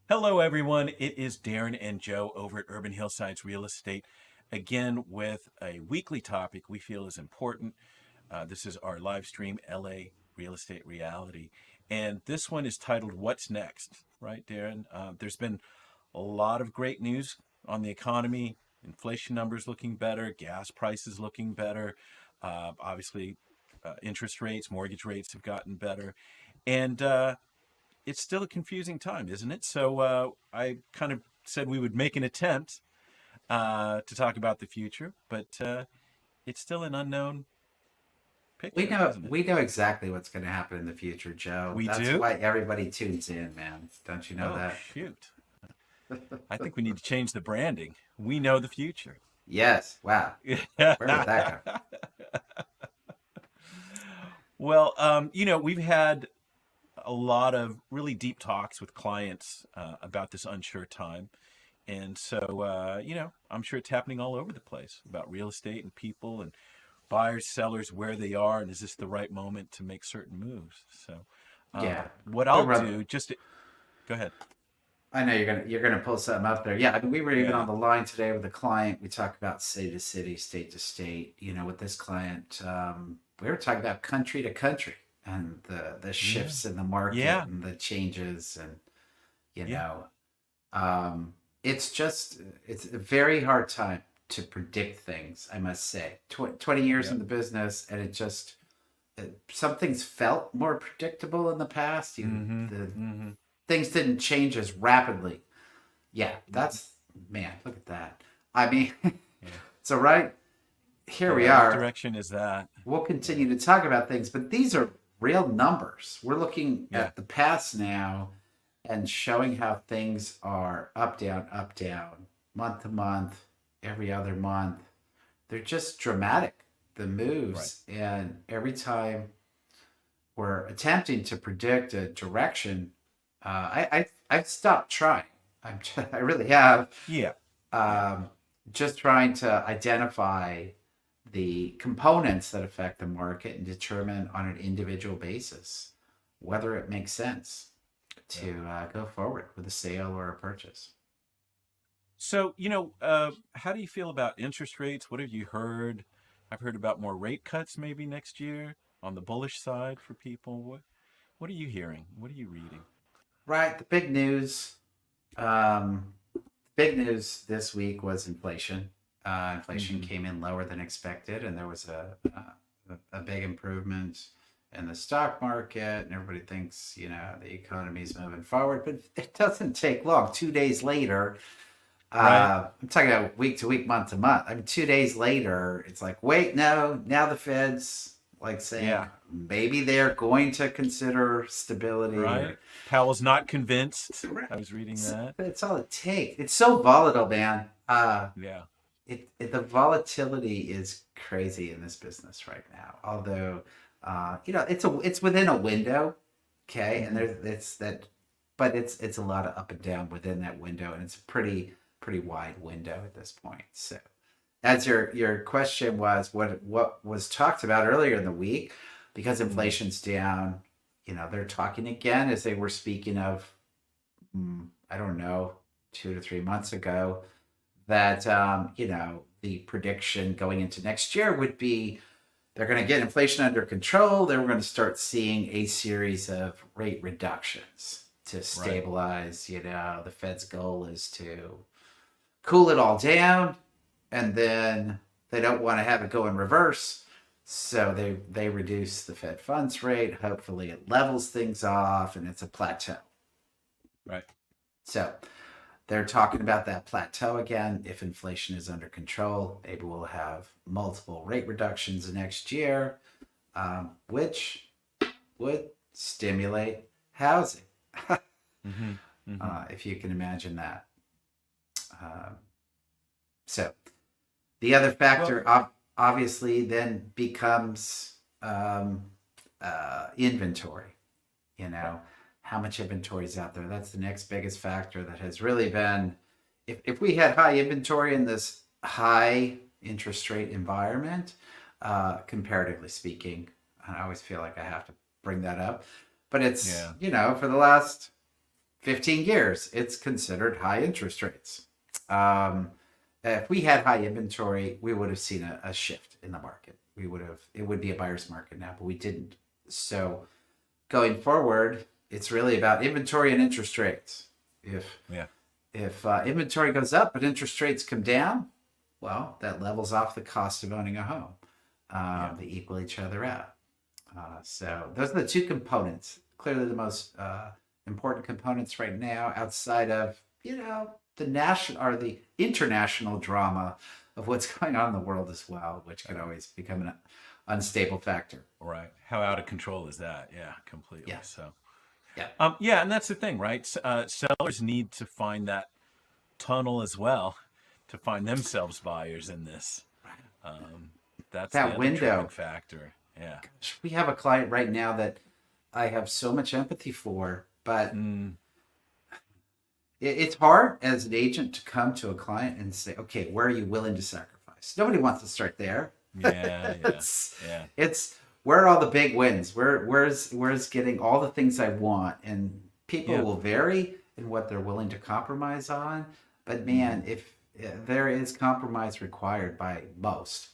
Hello, everyone. It is Darren and Joe over at Urban Hillsides Real Estate, again with a weekly topic we feel is important. This is our live stream, LA Real Estate Reality. And this one is titled What's Next, right, Darren? There's been a lot of great news on the economy, inflation numbers looking better, gas prices looking better. Obviously, interest rates, mortgage rates have gotten better. And it's still a confusing time, isn't it? So I kind of said we would make an attempt to talk about the future, but it's still an unknown We picture, know isn't it? we know exactly what's going to happen in the future, Joe. We That's do? why everybody tunes in, man. Don't you know Oh, that? shoot. I think we need to change the branding. We know the future. Yes. Wow. Where did that go? Well, we've had a lot of really deep talks with clients about this unsure time. And so, I'm sure it's happening all over the place about real estate and people and buyers, sellers, where they are, and is this the right moment to make certain moves? So, Yeah. what We I'll run. do, go ahead. I know you're gonna pull something up there. Yeah. I mean, we were even on Yeah. the line today with a client. We talked about city to city, state to state. With this client, we were talking about country to country and the Yeah. shifts in the market Yeah. and the changes and you Yeah. know it's just it's a very hard time to predict things, I must say. 20 years Yeah. in the business, and some things felt more predictable in the past. Mm-hmm. The Mm-hmm. things didn't change as rapidly. Yeah, Mm-hmm. that's, man, look at that. I mean, Yeah. so right here we Yeah. What are. direction is that? We'll Yeah. continue to talk about things, but these are real numbers. We're looking Yeah. at the past now and showing how things are up, down, month to month, every other month. They're just dramatic, the Right. moves. And every time we're attempting to predict a direction, I've stopped trying. I really have. Yeah. Yeah. Um, just trying to identify the components that affect the market and determine on an individual basis whether it makes sense Yeah. to go forward with a sale or a purchase. So, how do you feel about interest rates? What have you heard? I've heard about more rate cuts maybe next year on the bullish side for people. What are you hearing? What are you reading? Right. The um, big news this week was inflation. Inflation Mm-hmm. came in lower than expected, and there was a big improvement in the stock market, and everybody thinks the economy's moving forward, but it doesn't take long. 2 days later, Right. I'm talking about week to week, month to month. I mean, 2 days later, it's like, wait, no, now the Fed's like saying Yeah. maybe they're going to consider stability Right. or Powell's not convinced. I right. was reading that. That's all it takes. It's so volatile, man. Yeah. The volatility is crazy in this business right now. Although, it's within a window, okay, and Mm-hmm. there's it's that, but it's a lot of up and down within that window, and it's a pretty wide window at this point. So, as your question was, what was talked about earlier in the week, because Mm-hmm. inflation's down, they're talking again as they were speaking of, I don't know, 2 to 3 months ago, that the prediction going into next year would be they're going to get inflation under control. Then we're going to start seeing a series of rate reductions to Right. stabilize. The Fed's goal is to cool it all down, and then they don't want to have it go in reverse. So they reduce the Fed funds rate. Hopefully, it levels things off, and it's a plateau. Right. So they're talking about that plateau again. If inflation is under control, maybe we'll have multiple rate reductions next year, which would stimulate housing, Mm-hmm. Mm-hmm. if you can imagine that. Um, so the other Well, factor, obviously, then becomes inventory. You right. know, how much inventory is out there? That's the next biggest factor that has really been. If we had high inventory in this high interest rate environment, comparatively speaking, I always feel like I have to bring that up, but it's Yeah. for the last 15 years, it's considered high interest rates. Um, if we had high inventory, we would have seen a shift in the market. It would be a buyer's market now, but we didn't. So going forward, it's really about inventory and interest rates. If Yeah. inventory goes up but interest rates come down, well, that levels off the cost of owning a home. Yeah. They equal each other out. So those are the two components. Clearly, the most important components right now, outside of the national or the international drama of what's going on in the world as well, which can always become an unstable factor. Right. How out of control is that? Yeah, completely. Yeah, So, yeah, yeah, and that's the thing, right? Sellers need to find that tunnel as well to find themselves buyers in this. Um, that's the that other tripping window. factor. Yeah. We have a client right now that I have so much empathy for, but Mm, it's hard as an agent to come to a client and say, okay, where are you willing to sacrifice? Nobody wants to start there. yeah. Yeah. it's Yeah. it's where are all the big wins? Where's getting all the things I want? And people Yeah. will vary in what they're willing to compromise on. But Hmm. man, if there is compromise required by most,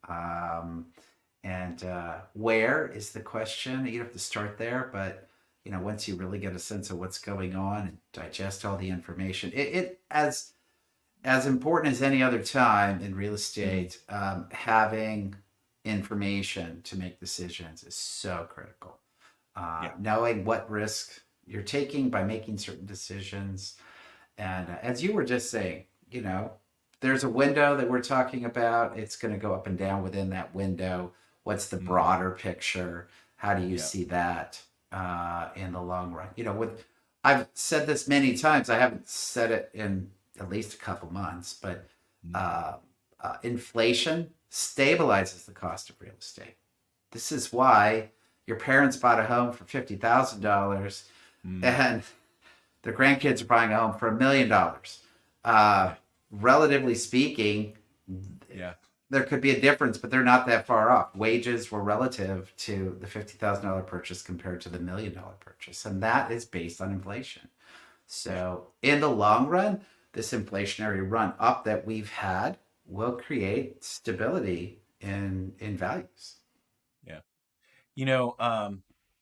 um, and where is the question? You have to start there, but once you really get a sense of what's going on and digest all the information, it as important as any other time in real Hmm. estate, having information to make decisions is so critical. Yeah. Knowing what risk you're taking by making certain decisions. And as you were just saying, there's a window that we're talking about. It's going to go up and down within that window. What's the Hmm. broader picture? How do you Yeah. see that in the long run? I've said this many times. I haven't said it in at least a couple months, but Hmm. uh, inflation stabilizes the cost of real estate. This is why your parents bought a home for $50,000 Hmm. and their grandkids are buying a home for $1 million. Uh, Yeah. Relatively speaking, Yeah. there could be a difference, but they're not that far off. Wages were relative to the $50,000 purchase compared to the $1 million purchase, and that is based on inflation. Yeah. So, in the long run, this inflationary run up that we've had will create stability in values. Yeah.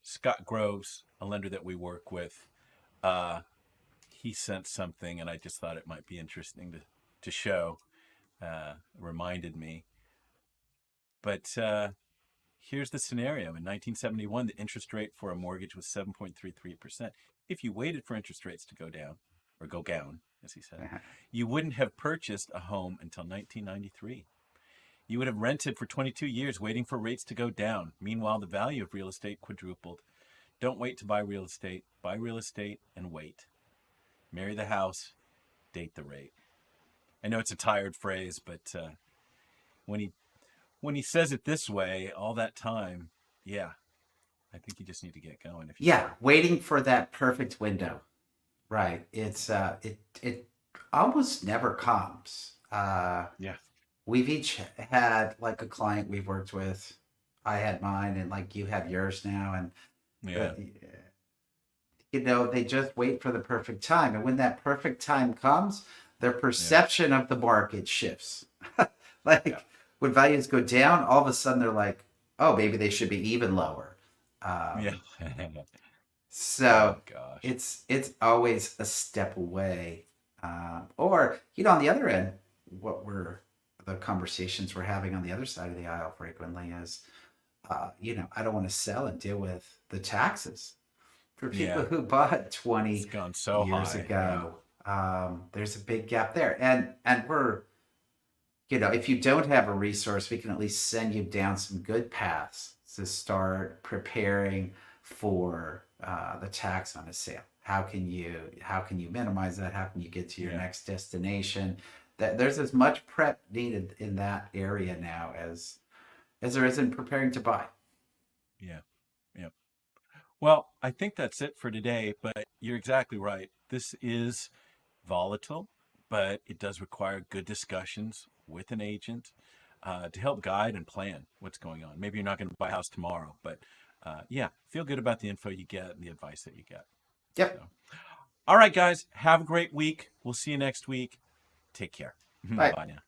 Scott Groves, a lender that we work with, uh, he sent something, and I just thought it might be interesting to show. Reminded me, but here's the scenario: in 1971, the interest rate for a mortgage was 7.33%. If you waited for interest rates to go down, or go down, as he said, you wouldn't have purchased a home until 1993. You would have rented for 22 years waiting for rates to go down. Meanwhile, the value of real estate quadrupled. Don't wait to buy real estate. Buy real estate and wait. Marry the house, date the rate. I know it's a tired phrase, but when he says it this way all that time, yeah, I think you just need to get going if you Yeah, can. waiting for that perfect window. Right. It almost never comes. Yeah. We've each had like a client we've worked with. I had mine, and like you have yours now, and uh, Yeah. they just wait for the perfect time, and when that perfect time comes, their Yeah. perception of the market shifts. Yeah. Like when values go down, all of a sudden they're like, "Oh, maybe they should be even lower." Yeah. Um, Oh So gosh. it's always a step away. Or on the other end, what we're the conversations we're having on the other side of the aisle frequently is, I don't want to sell and deal with the taxes for people Yeah. who bought It's 20 gone so years high. Yeah. ago. There's a big gap there, and we're if you don't have a resource, we can at least send you down some good paths to start preparing for the tax on a sale. How can you minimize that? How can you get to your Yeah. next destination? That there's as much prep needed in that area now as there is in preparing to buy. Yeah. Yeah. Well, I think that's it for today, but you're exactly right. This is volatile, but it does require good discussions with an agent to help guide and plan what's going on. Maybe you're not going to buy a house tomorrow, but yeah, feel good about the info you get and the advice that you get. Yep. So, All right, guys, have a great week. We'll see you next week. Take care. Bye. Bye now.